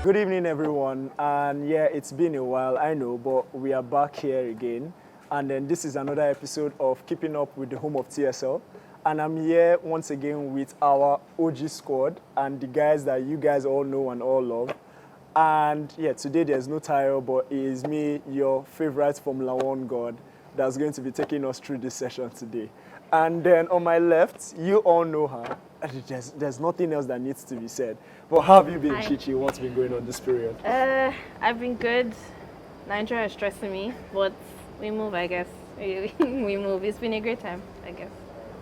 Good evening, everyone. And yeah, it's been a while, I know, but we are back here again. And then this is another episode of Keeping Up with the Home of TSL. And I'm here once again with our OG squad and the guys that you guys all know and all love. And yeah, today there's no Tyro, but it is me, your favorite Formula One god, that's going to be taking us through this session today. And then on my left, you all know her. There's nothing else that needs to be said. But how have you been, Chichi? What's been going on this period? I've been good. Nigeria is stressing me, but we move, I guess. We move. It's been a great time, I guess.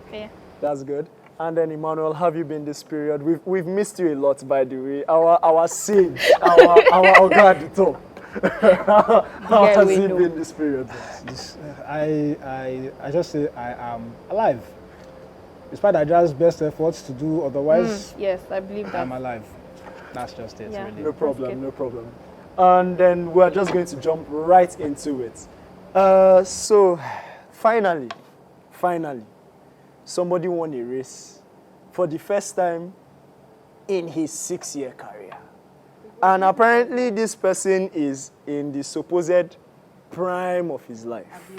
Okay. That's good. And then Emmanuel, how have you been this period? We've missed you a lot, by the way. Our sage, our Oga at the top. How has it been this period? I just say I am alive. Despite Adrian's best efforts to do otherwise, yes, I believe that. I'm alive. That's just it, Yeah. really. No problem. And then we're just going to jump right into it. So, finally, somebody won a race for the first time in his 6-year career. And apparently this person is in the supposed prime of his life,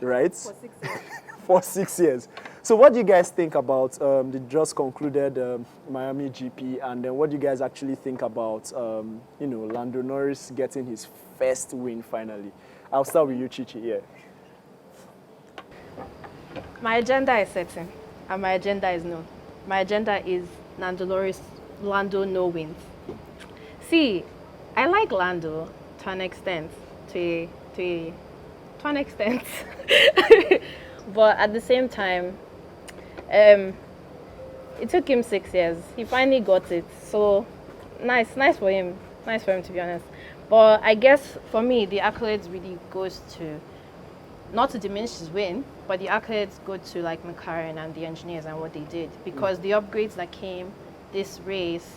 right? For 6 years. For 6 years. So what do you guys think about the just concluded Miami GP, and then what do you guys actually think about Lando Norris getting his first win finally? I'll start with you, Chichi, here. My agenda is certain, and my agenda is known. My agenda is Lando Norris, Lando no wins. See, I like Lando to an extent, to an extent. But at the same time, it took him 6 years. He finally got it. So nice for him. Nice for him, to be honest. But I guess for me, the accolades really goes to, not to diminish his win, but the accolades go to like McLaren and the engineers and what they did, because the upgrades that came this race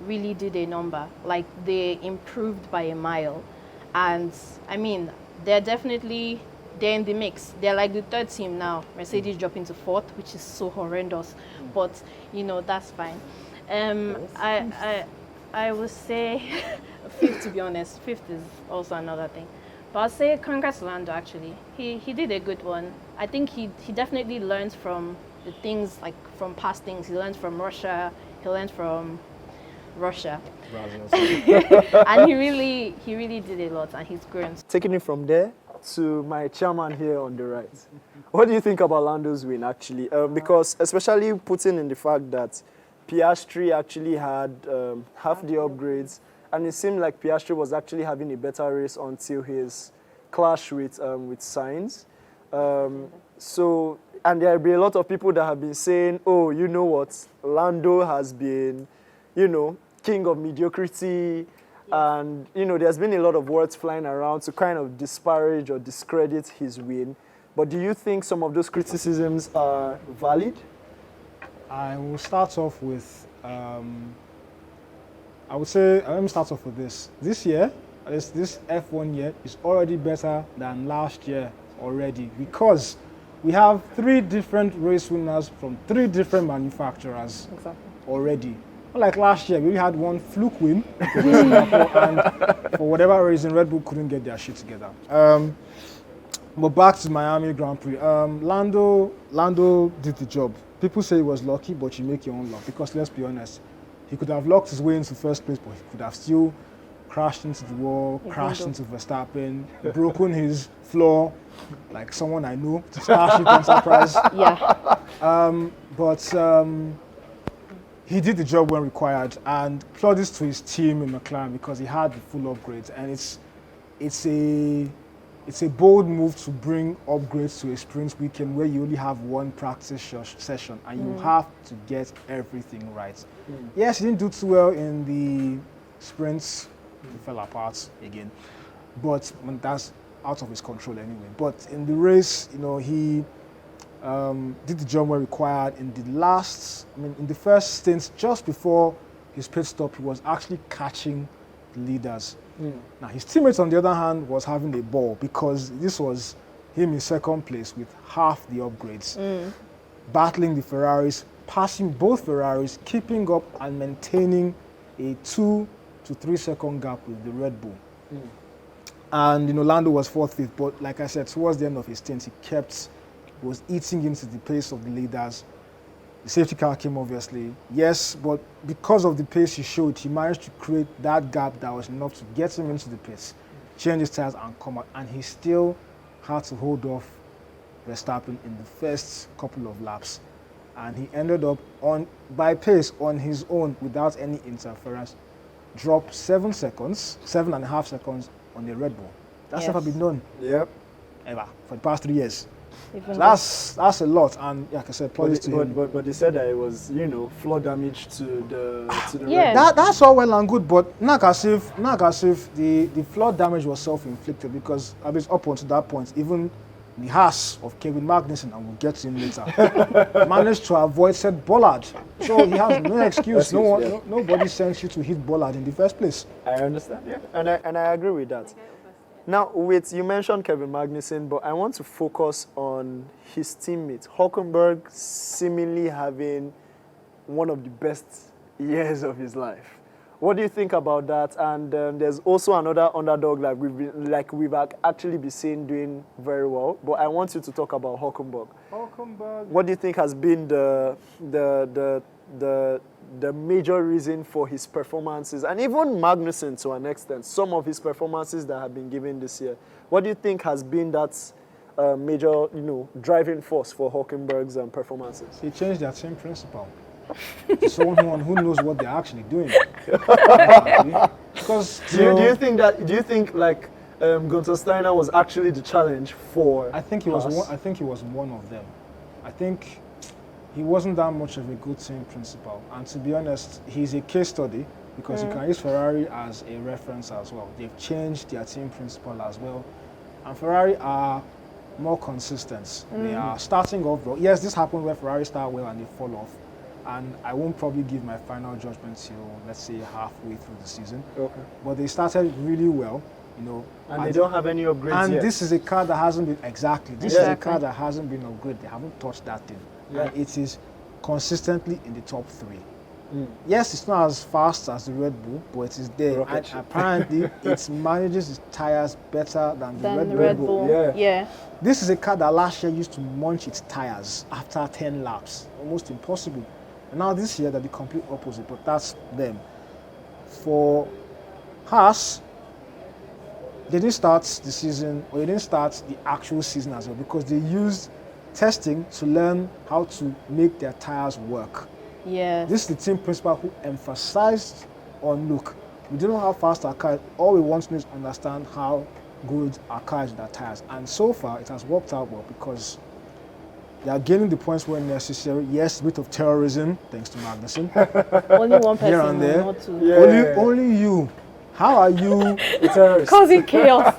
really did a number. Like, they improved by a mile, and I mean, they're in the mix. They're like the third team now. Mercedes dropping to fourth, which is so horrendous, but that's fine. I would say fifth, to be honest. Fifth is also another thing. But I'll say congrats to Lando, actually. He did a good one. I think he definitely learned from the things, like from past things. He learned from Russia. He learned from Russia. And he really did a lot, and he's grown. Taking it from there to my chairman here on the right. What do you think about Lando's win, actually? Because especially putting in the fact that Piastri actually had half the upgrades, and it seemed like Piastri was actually having a better race until his clash with Sainz. So, and there have been a lot of people that have been saying, oh, you know what, Lando has been, king of mediocrity, and there's been a lot of words flying around to kind of disparage or discredit his win. But do you think some of those criticisms are valid? I will start off with, let me start off with this. This year, this F1 year, is already better than last year already, because we have 3 different race winners from 3 different manufacturers already. Like last year, we only had one fluke win, and for whatever reason, Red Bull couldn't get their shit together. But back to Miami Grand Prix. Lando did the job. People say he was lucky, but you make your own luck, because let's be honest, he could have locked his way into first place, but he could have still crashed into the wall, crashed into Verstappen, broken his floor, like someone I know, to Starship Enterprise. Yeah. But he did the job when required, and plaudits to his team in McLaren, because he had the full upgrades, and it's a bold move to bring upgrades to a sprint weekend where you only have one practice session, and you have to get everything right. Yes, he didn't do too well in the sprints. He fell apart again, but that's out of his control anyway. But in the race, he did the job where required. In the first stint, just before his pit stop, he was actually catching the leaders. Now, his teammates, on the other hand, was having a ball, because this was him in second place with half the upgrades, battling the Ferraris, passing both Ferraris, keeping up and maintaining a 2 to 3 second gap with the Red Bull. And Lando was 4th, 5th, but like I said, towards the end of his stint, he was eating into the pace of the leaders. The safety car came, obviously. Yes, but because of the pace he showed, he managed to create that gap that was enough to get him into the pace, change his tires and come out, and he still had to hold off Verstappen in the first couple of laps. And he ended up by pace on his own without any interference, dropped 7.5 seconds on the Red Bull. That's never been done. Yep. Ever for the past 3 years. Even That's a lot, and like I said, plaudits to him. But they said that it was floor damage to the Yeah. Red Bull. That's all well and good, but not as if the floor damage was self-inflicted, because I was up until that point, even the Haas of Kevin Magnussen, and we'll get to him later, managed to avoid said bollard. So he has no excuse. Nobody sent you to hit bollard in the first place. I understand, yeah, and I agree with that. Now, you mentioned Kevin Magnussen, but I want to focus on his teammate, Hülkenberg, seemingly having one of the best years of his life. What do you think about that? And there's also another underdog we've actually been seeing doing very well. But I want you to talk about Hülkenberg. What do you think has been the major reason for his performances, and even Magnussen to an extent, some of his performances that have been given this year? What do you think has been that major, driving force for Hülkenberg's performances? He changed their team principal. Someone who knows what they're actually doing. Because do you think like Gunther Steiner was actually the challenge for? I think he was one of them. I think he wasn't that much of a good team principal, and to be honest, he's a case study, because you can use Ferrari as a reference as well. They've changed their team principal as well, and Ferrari are more consistent. They are starting off well. Yes, this happened where Ferrari start well and they fall off, and I won't probably give my final judgment till, let's say, halfway through the season. Okay. But they started really well, and they don't have any upgrades and yet. This is a car that hasn't been is a car that hasn't been upgraded. They haven't touched that thing. Yeah. And it is consistently in the top 3. Yes, it's not as fast as the Red Bull, but it is there. And apparently, it manages its tires better than the Red Bull. Yeah. This is a car that last year used to munch its tires after 10 laps. Almost impossible. And now this year, they're the complete opposite, but that's them. For Haas, they didn't start the season, or they didn't start the actual season as well, because they used testing to learn how to make their tires work. Yeah. This is the team principal who emphasized on, look, we don't know how fast our car is. All we want to do is understand how good our car is with our tires. And so far, it has worked out well, because they are gaining the points where necessary. Yes, a bit of terrorism, thanks to Magnussen. Only one person. Here and there. Not two. Only you. How are you causing chaos?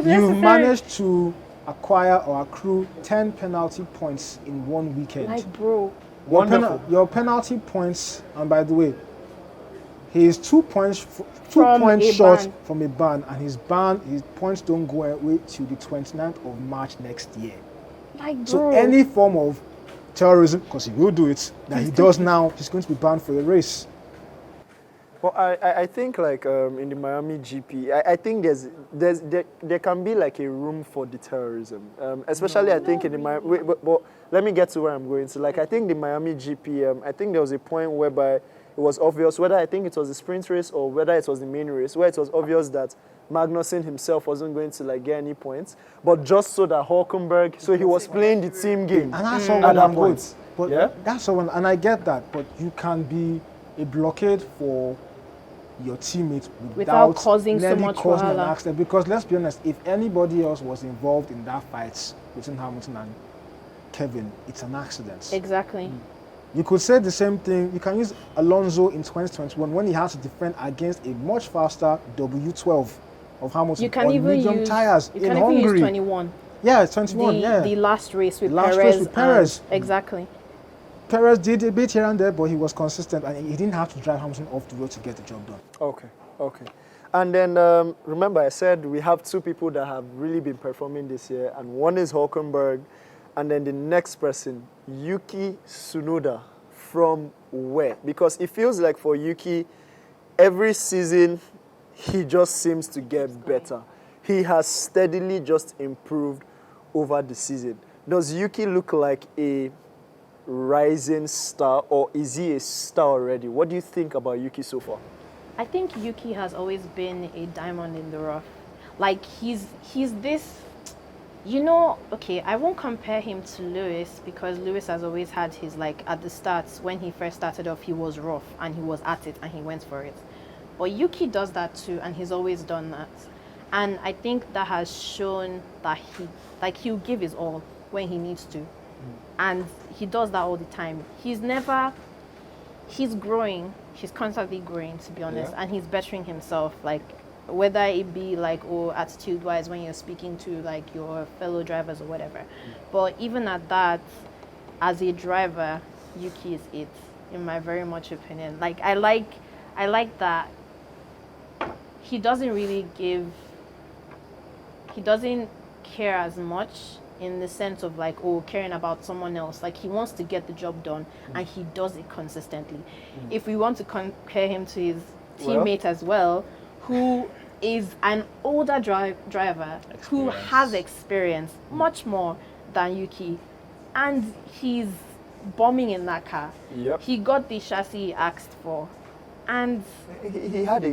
You managed to acquire or accrue 10 penalty points in one weekend. Like, bro. Your penalty points, and by the way, he is 2 points short from a ban, and his points don't go away till the 29th of March next year. Like, bro. So any form of terrorism, because he will do it, that he does now, he's going to be banned for the race. Well, I think in the Miami GP, I think there can be like a room for the terrorism, especially I think in the Miami. But let me get to where I'm going. So I think the Miami GP, I think there was a point whereby it was obvious whether I think it was the sprint race or whether it was the main race, where it was obvious that Magnussen himself wasn't going to get any points, but just so that Hülkenberg, so he was playing the team game. And that's all well and good. But that's all, and I get that. But you can be a blockade for your teammate without causing so much an accident. Because let's be honest, if anybody else was involved in that fight between Hamilton and Kevin, it's an accident. Exactly. You could say the same thing. You can use Alonso in 2021 when he had to defend against a much faster W12 of Hamilton. You can even use tires you can in even Hungary. use 21. Yeah, 21. The last race with Perez. Exactly. Perez did a bit here and there, but he was consistent, and he didn't have to drive Hamilton off the road to get the job done. Okay. And then remember, I said we have 2 people that have really been performing this year, and one is Hülkenberg, and then the next person, Yuki Tsunoda, from where? Because it feels like for Yuki, every season, he just seems to get better. He has steadily just improved over the season. Does Yuki look like a rising star, or is he a star already? What do you think about Yuki so far? I think Yuki has always been a diamond in the rough. Like he's this, okay, I won't compare him to Lewis because Lewis has always had his, like, at the start, when he first started off, he was rough and he was at it and he went for it. But Yuki does that too, and he's always done that. And I think that has shown that he'll give his all when he needs to. And he does that all the time. He's growing. He's constantly growing, to be honest. Yeah. And he's bettering himself, like, whether it be like, attitude-wise when you're speaking to like your fellow drivers or whatever. But even at that, as a driver, Yuki is it, in my very much opinion. Like, I like that he doesn't care as much in the sense of like, caring about someone else. Like, he wants to get the job done, and he does it consistently. If we want to compare him to his teammate as well, who is an older driver who has experience much more than Yuki, and he's bombing in that car. Yep. He got the chassis he asked for, and he had a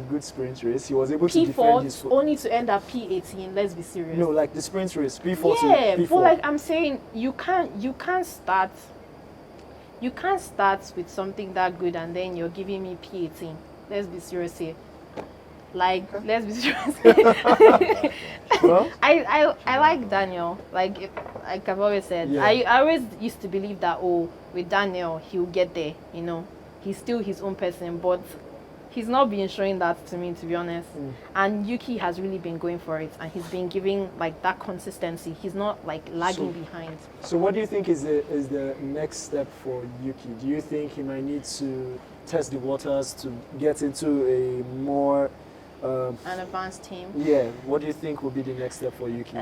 good sprint race. He was able to defend his P4 only to end up P18. Let's be serious. No, like the sprint race, P4 to P4. But like I'm saying, you can't start with something that good and then you're giving me P18. Let's be serious here. Like, let's be serious. Well, I like Daniel. Like I've always said, I always used to believe that with Daniel he'll get there. He's still his own person, but he's not been showing that to me, to be honest. And Yuki has really been going for it, and he's been giving like that consistency. He's not like lagging behind. So what do you think is the next step for Yuki? Do you think he might need to test the waters to get into a more an advanced team? Yeah. What do you think will be the next step for Yuki?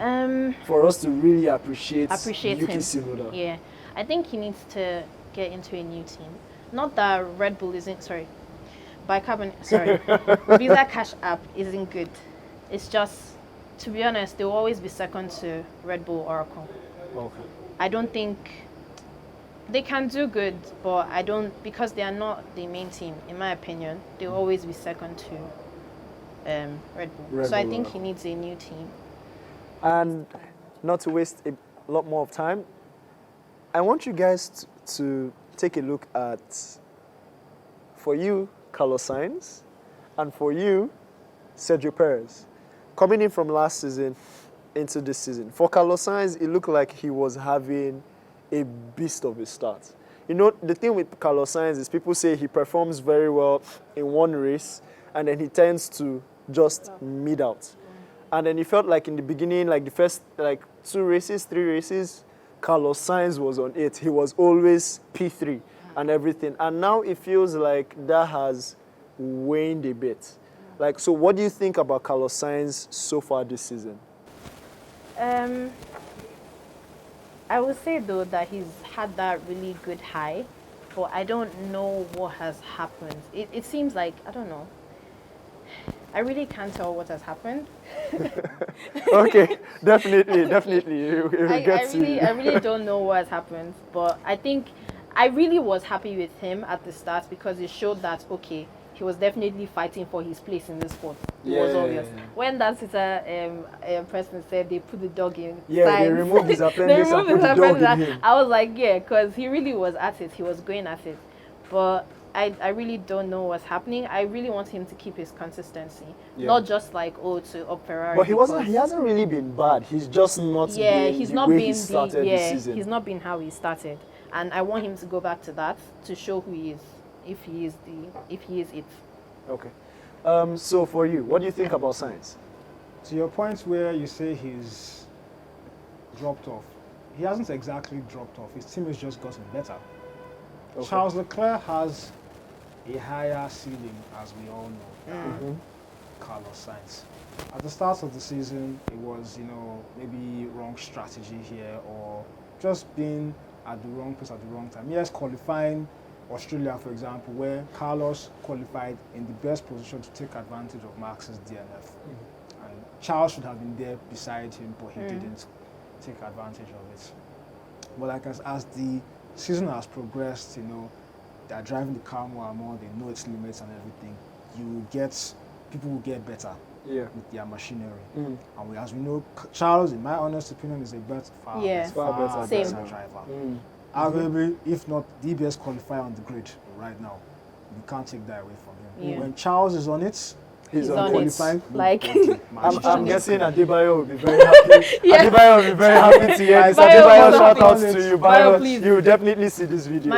For us to really appreciate Yuki him. Tsunoda. Yeah. I think he needs to get into a new team. Not that Red Bull isn't, Visa Cash App isn't good. It's just, to be honest, they'll always be second to Red Bull Oracle. Okay. I don't think they can do good, but because they are not the main team, in my opinion, they'll always be second to Red Bull. So I think he needs a new team. And not to waste a lot more of time, I want you guys to take a look at, for you, Carlos Sainz, and for you, Sergio Perez. Coming in from last season into this season. For Carlos Sainz, it looked like he was having a beast of a start. The thing with Carlos Sainz is people say he performs very well in one race, and then he tends to just mid out. And then he felt like in the beginning, like the first 3 races, Carlos Sainz was on it. He was always P3 and everything. And now it feels like that has waned a bit. So what do you think about Carlos Sainz so far this season? I would say, though, that he's had that really good high, but I don't know what has happened. It seems like, I don't know. I really can't tell what has happened. Okay, definitely. I really don't know what has happened, but I think I really was happy with him at the start because it showed that, okay, he was definitely fighting for his place in the sport. It was obvious. When that person said they put the dog in, they removed his appendix and put the dog in him. I was like, because he really was at it. He was going at it. But I really don't know what's happening. I really want him to keep his consistency, not just to up Ferrari. But he hasn't really been bad. He's just not he's not been this season. He's not been how he started, and I want him to go back to that to show who he is, if he is it. Okay. So for you, what do you think about Sainz? To your point where you say he's dropped off, he hasn't exactly dropped off. His team has just gotten better. Okay. Charles Leclerc has a higher ceiling, as we all know, than Carlos Sainz. At the start of the season, it was, maybe wrong strategy here or just being at the wrong place at the wrong time. Yes, qualifying Australia, for example, where Carlos qualified in the best position to take advantage of Max's DNF. And Charles should have been there beside him, but he didn't take advantage of it. But like as the season has progressed, they're driving the car more and more, they know its limits and everything. People will get better with their machinery. And as we know, Charles, in my honest opinion, is a far better driver. Arguably, if not the best qualifier on the grid right now. You can't take that away from him. When Charles is on it, he's on qualifying. it. Like, I'm guessing Adebayo will be very happy. Adebayo will be very happy to hear this. Adebayo, shout out to you. Bayo, you will definitely see this video.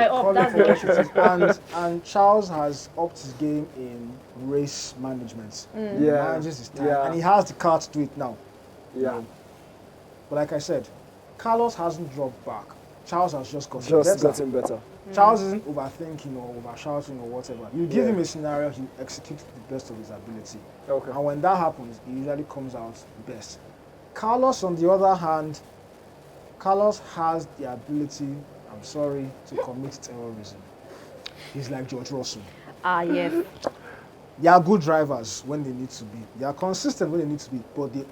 And Charles has upped his game in race management. He manages his time, and he has the car to do it now. But like I said, Carlos hasn't dropped back. Charles has just gotten better. Charles isn't overthinking or overshouting or whatever. You give him a scenario, he executes the best of his ability. And when that happens, he usually comes out best. Carlos, on the other hand, Carlos has the ability, I'm sorry, to commit terrorism. He's like George Russell. Yes. They are good drivers when they need to be. They are consistent when they need to be, but they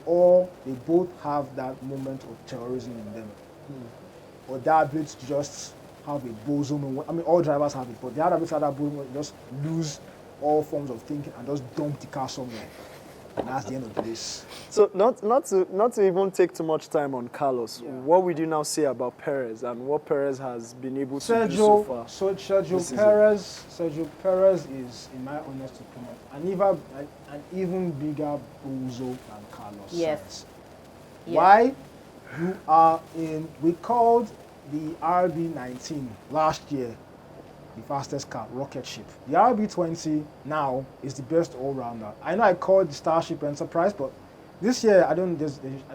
both have that moment of terrorism in them. Or that ability to just have a bosom. I mean, all drivers have it, but the other ability to have that bosom, just lose all forms of thinking and just dump the car somewhere. And that's the end of the race. So not to even take too much time on Carlos, what would you now say about Perez and what Perez has been able to do so far? Sergio Perez is, in my honest opinion, an even bigger bozo than Carlos. Yes. Why? We called the RB19 last year the fastest car, rocket ship. The RB20 now is the best all-rounder. I know I called the Starship Enterprise, but this year I've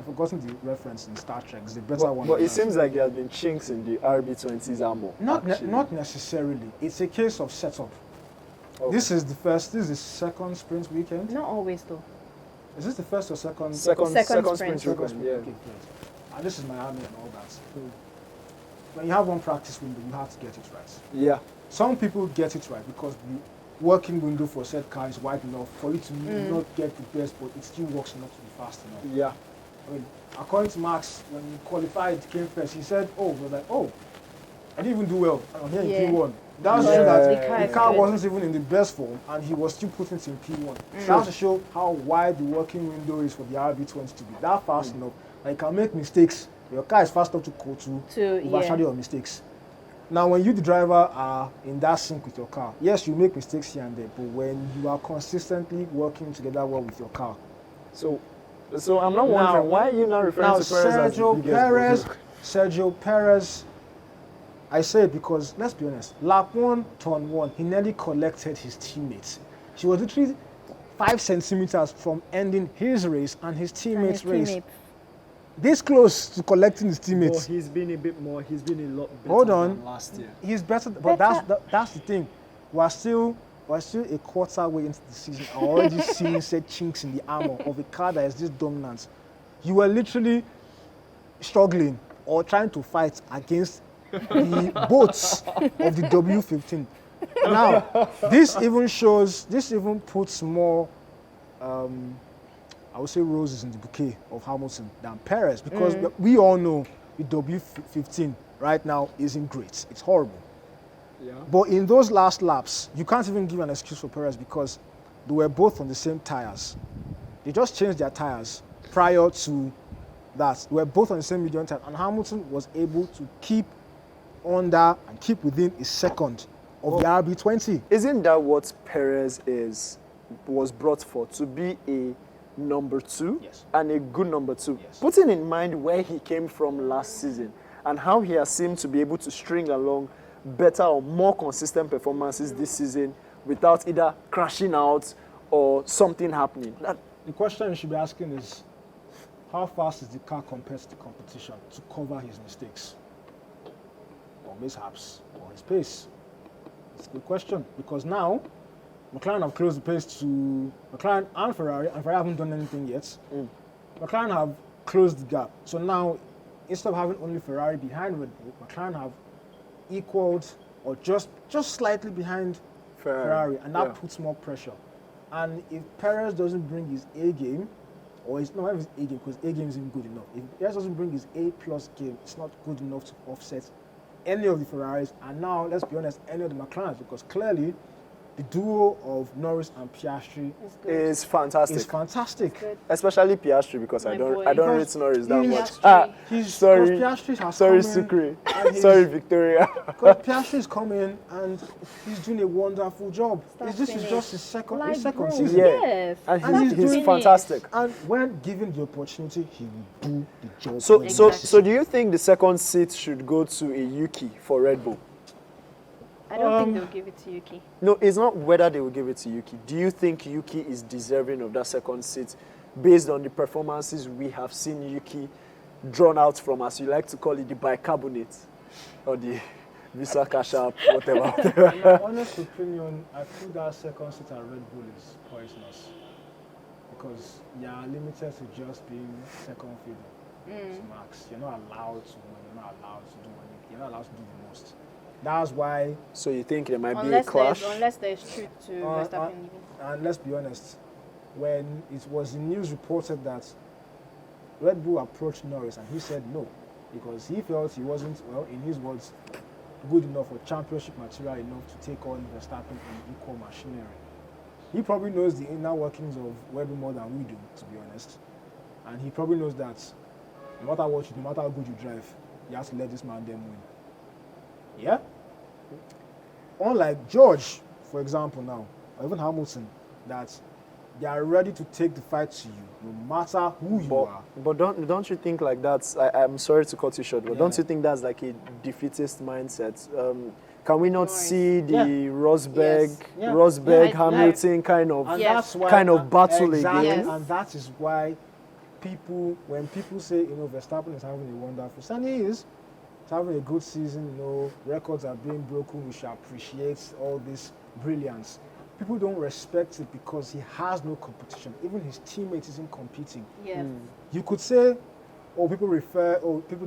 forgotten the reference in Star Trek. It's the better one. But it seems like there have been chinks in the RB20's armor. Not necessarily. It's a case of setup. This is the second sprint weekend. Not always though. Is this the first or second? Second sprint weekend. Yeah. Okay, great. And this is Miami and all that. When you have one practice window, you have to get it right. Yeah. Some people get it right because the working window for a set car is wide enough for you to not get the best, but it still works enough to be fast enough. Yeah. I mean, according to Max, when he qualified, came first, he said, I didn't even do well. I'm here in P1. That's true that the car wasn't even in the best form, and he was still putting it in P1. That's to show how wide the working window is for the RB20 to be that fast enough. Like, you can make mistakes. Your car is fast enough to go to overshadow your mistakes. Now, when you, the driver, are in that sync with your car, yes, you make mistakes here and there, but when you are consistently working together well with your car. So I'm not wondering, why are you not referring to Perez as the biggest Sergio Perez, I say it because, let's be honest, lap 1, turn 1, he nearly collected his teammates. He was literally 5 centimeters from ending his race and his teammates' race. This close to collecting his teammates. Well, he's been a lot better Hold on. than last year. He's better, but that's the thing. We're still a quarter way into the season. I'm already seeing said chinks in the armor of a car that is this dominant. You were literally struggling or trying to fight against the boats of the W15. Now, this even puts more, I would say, roses in the bouquet of Hamilton than Perez, because we all know the W15 right now isn't great. It's horrible. Yeah. But in those last laps, you can't even give an excuse for Perez because they were both on the same tires. They just changed their tires prior to that. They were both on the same medium tire, and Hamilton was able to keep under and keep within a second of the RB20. Isn't that what Perez was brought for, to be a number 2 and a good number 2? Yes. Putting in mind where he came from last season and how he has seemed to be able to string along better or more consistent performances this season without either crashing out or something happening. The question you should be asking is, how fast is the car compared to the competition to cover his mistakes or mishaps or his pace? It's a good question, because now McLaren have closed the pace to McLaren and Ferrari haven't done anything yet. McLaren have closed the gap. So now, instead of having only Ferrari behind Red Bull, McLaren have equaled or just slightly behind Ferrari, and that puts more pressure. And if Perez doesn't bring his A game, or it's not his A game because A game isn't good enough. If Perez doesn't bring his A+ game, it's not good enough to offset any of the Ferraris, and now let's be honest, any of the McLarens, because clearly the duo of Norris and Piastri is fantastic. It's fantastic. Especially Piastri, because I don't rate Norris that much. Sorry, Sucre. Sorry, Victoria. Because Piastri is coming and he's doing a wonderful job. This is just his second season. Yes. And he's fantastic. And when given the opportunity, he will do the job. So do you think the second seat should go to a Yuki for Red Bull? I don't think they'll give it to Yuki. No, it's not whether they will give it to Yuki. Do you think Yuki is deserving of that second seat based on the performances we have seen Yuki drawn out from, as you like to call it, the bicarbonate or the Visa Cash App, whatever. In my honest opinion, I feel that second seat at Red Bull is poisonous because you are limited to just being second fiddle. It's max. You're not allowed to win. You're not allowed to do anything. You're not allowed to do the most. That's why. So you think there might be a clash? Unless there's truth to Verstappen leaving. And let's be honest, when it was in news reported that Red Bull approached Norris and he said no, because he felt he wasn't, well, in his words, good enough or championship material enough to take on Verstappen in equal machinery. He probably knows the inner workings of Red Bull more than we do, to be honest. And he probably knows that no matter what you do, no matter how good you drive, you have to let this man them win. Yeah? Unlike George, for example, now, or even Hamilton, that they are ready to take the fight to you, no matter who you are. But don't you think like that's, I'm sorry to cut you short, but don't you think that's like a defeatist mindset? Can we not see the Rosberg, Hamilton kind of battle again? Yes. And that is why when people say, Verstappen is having a wonderful season, he is. He's having a good season, records are being broken, we should appreciate all this brilliance. People don't respect it because he has no competition. Even his teammates isn't competing. Yes. You could say, people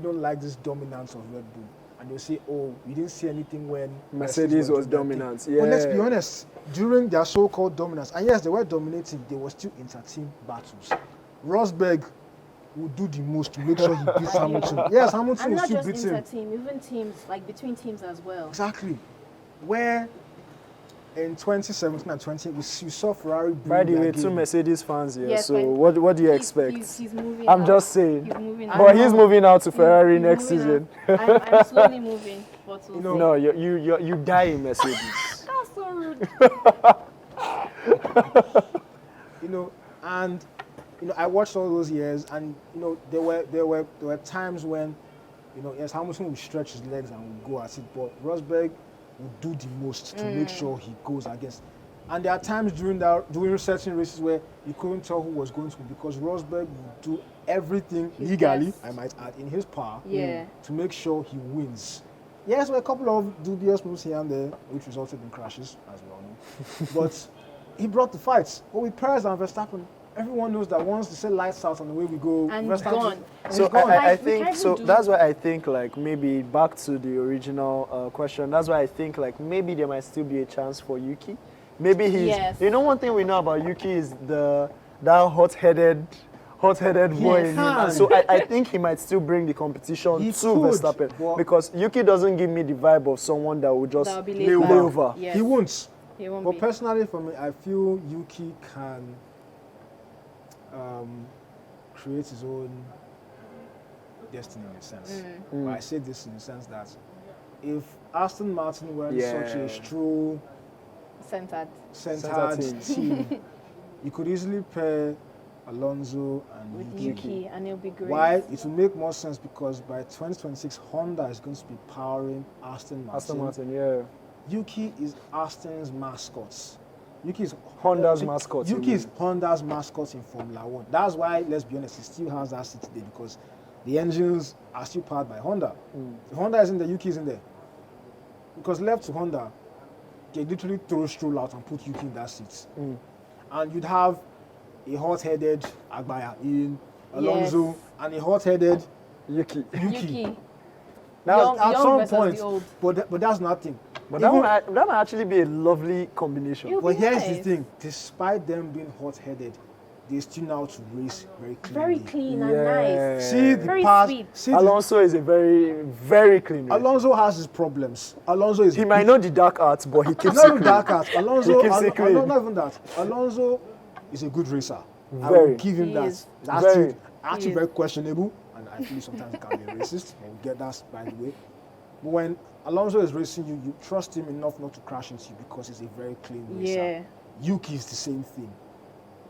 don't like this dominance of Red Bull. And they'll say, you didn't see anything when Mercedes was dominant. Yeah. But let's be honest, during their so-called dominance, and yes, they were dominating, they were still inter-team battles. Rosberg would do the most to make sure he beats Hamilton. Yes, Hamilton will still beat him. And not just inter-team, even teams, like between teams as well. Exactly. Where in 2017 and 20, we saw Ferrari bring by the way, game. 2 Mercedes fans here, yes, so what do you expect? He's moving I'm out. just saying. He's moving but out. he's moving out to Ferrari next season. I'm slowly moving. No, you die in Mercedes. That's so rude. I watched all those years, and there were times when, yes, Hamilton would stretch his legs and would go at it, but Rosberg would do the most to make sure he goes against. And there are times during certain races where you couldn't tell who was going to win because Rosberg would do everything legally, I might add, in his power to make sure he wins. Yes, there were a couple of dubious moves here and there, which resulted in crashes, as we all know. But he brought the fights. But with Perez and Verstappen, everyone knows that once they say lights out and away we go, and Verstappen gone. So I think so. That's why I think like maybe back to the original question. That's why I think like maybe there might still be a chance for Yuki. Maybe he's. Yes. One thing we know about Yuki is that hot-headed boy in him. And so I think he might still bring the competition to Verstappen because Yuki doesn't give me the vibe of someone that will just lay over. Yes. He won't. But personally, for me, I feel Yuki can create his own destiny in a sense. But I say this in the sense that if Aston Martin were such a true centered team, you could easily pair Alonso and Yuki, and it'll be great. Why? It will make more sense because by 2026, Honda is going to be powering Aston Martin. Aston Martin, yeah. Yuki is Aston's mascot. Yuki is Honda's mascot. Yuki is Honda's mascot in Formula 1. That's why, let's be honest, he still has that seat today because the engines are still powered by Honda. If Honda is in there, Yuki is in there. Because left to Honda, they literally throw Stroll out and put Yuki in that seat. And you'd have a hot-headed Agbaya in Alonso and a hot-headed Yuki. Now, Young at some point, but that's nothing. But that might actually be a lovely combination. It'll But be here's the nice. thing: despite them being hot-headed, they still know how to race very cleanly. Very clean and Yeah. nice. See the Very past. sweet. See the, Alonso is a very, very clean racer. Alonso has his problems. Alonso is. He might know the dark arts, but he keeps Not it even clean. dark art. Alonso, He keeps it clean. not even that. Alonso is a good racer. I Very. will give him He that. is. It's actually, Very. actually He very questionable, and I feel sometimes it can be racist. We'll get that by the way. But when Alonso is racing you, you trust him enough not to crash into you because he's a very clean racer. Yeah. Yuki is the same thing.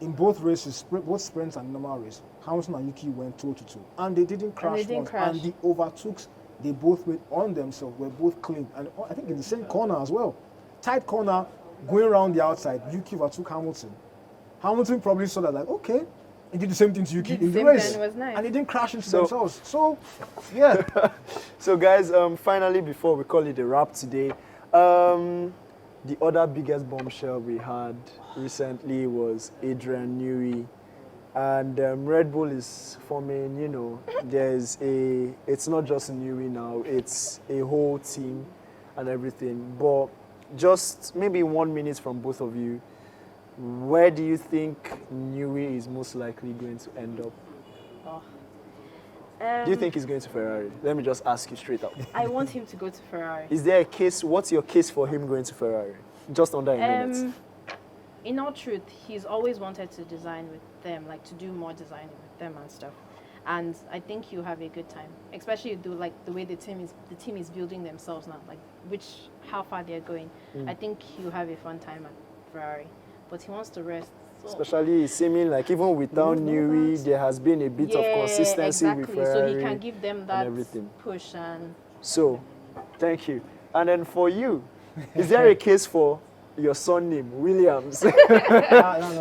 In both races, both sprints and normal race, Hamilton and Yuki went toe-to-toe. And they didn't crash once. And the overtooks they both made on themselves were both clean. And I think in the same corner as well. Tight corner, going around the outside, Yuki overtook Hamilton. Hamilton probably saw that like, okay, and did the same thing to Yuki Did the in the same race. thing, it was nice. And they didn't crash into So- themselves. So, yeah. So guys, finally, before we call it a wrap today, the other biggest bombshell we had recently was Adrian Newey. And Red Bull is forming, you know, it's not just Newey now, it's a whole team and everything. But just maybe 1 minute from both of you, where do you think Newey is most likely going to end up? Do you think he's going to Ferrari? Let me just ask you straight up. I want him to go to Ferrari. Is there a case, what's your case for him going to Ferrari? Just under a minute. In all truth, he's always wanted to design with them, like to do more designing with them and stuff. And I think you have a good time, especially the way the team is building themselves now, like how far they're going. I think you have a fun time at Ferrari, but he wants to rest. So. Especially seeming like even without Newey, there has been a bit of consistency exactly. with Ferrari. So he can give them that everything. push and. So, thank you. And then for you, is there a case for your son name, Williams? No.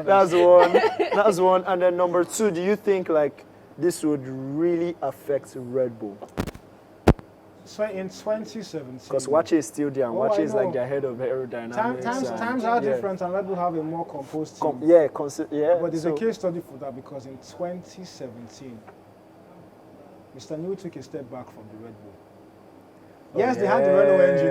That's one. That's one. And then number two, do you think like this would really affect Red Bull? So in 2017. Because Wache is still there, and Oh, Wache I is like know. their head of aerodynamics. Times are different, and Red Bull have a more composed team. Yeah, But there's so- a case study for that because in 2017, Mr. Newey took a step back from the Red Bull. Yes, they had the Renault engine.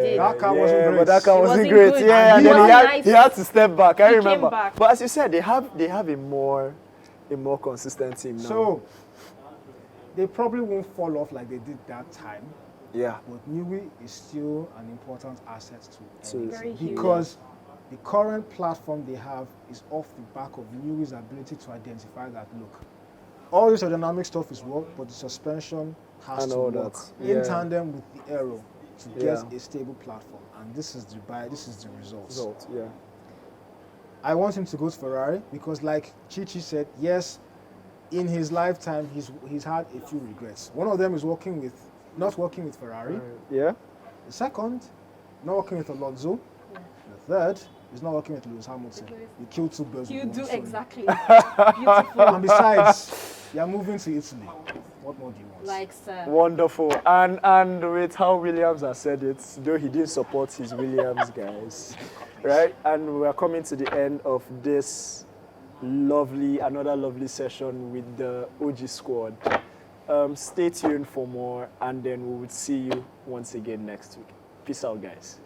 He did. That car wasn't great. But that car It wasn't wasn't great. good. Yeah, and He then was he nice. had to step back. I He came remember. back. But as you said, they have a more consistent team now. So they probably won't fall off like they did that time. yeah, But Newey is still an important asset So to it's- Very huge. because the current platform they have is off the back of Newey's ability to identify that look. All this aerodynamic stuff is work, but the suspension has And to all work that, in yeah. tandem with the aero to get Yeah. a stable platform. And this is the results. result. Yeah, I want him to go to Ferrari because, like Chichi said, yes, in his lifetime he's had a few regrets. One of them is not working with Ferrari. yeah. The second, not working with Alonso. The third is not working with Lewis Hamilton. You kill two birds You with do one stone. exactly. Beautiful. And besides, you're moving to Italy. What more do you want? Like, sir. Wonderful. And with how Williams has said it, though he didn't support his Williams guys, right? And we're coming to the end of this another lovely session with the OG squad. Stay tuned for more, and then we will see you once again next week. Peace out, guys.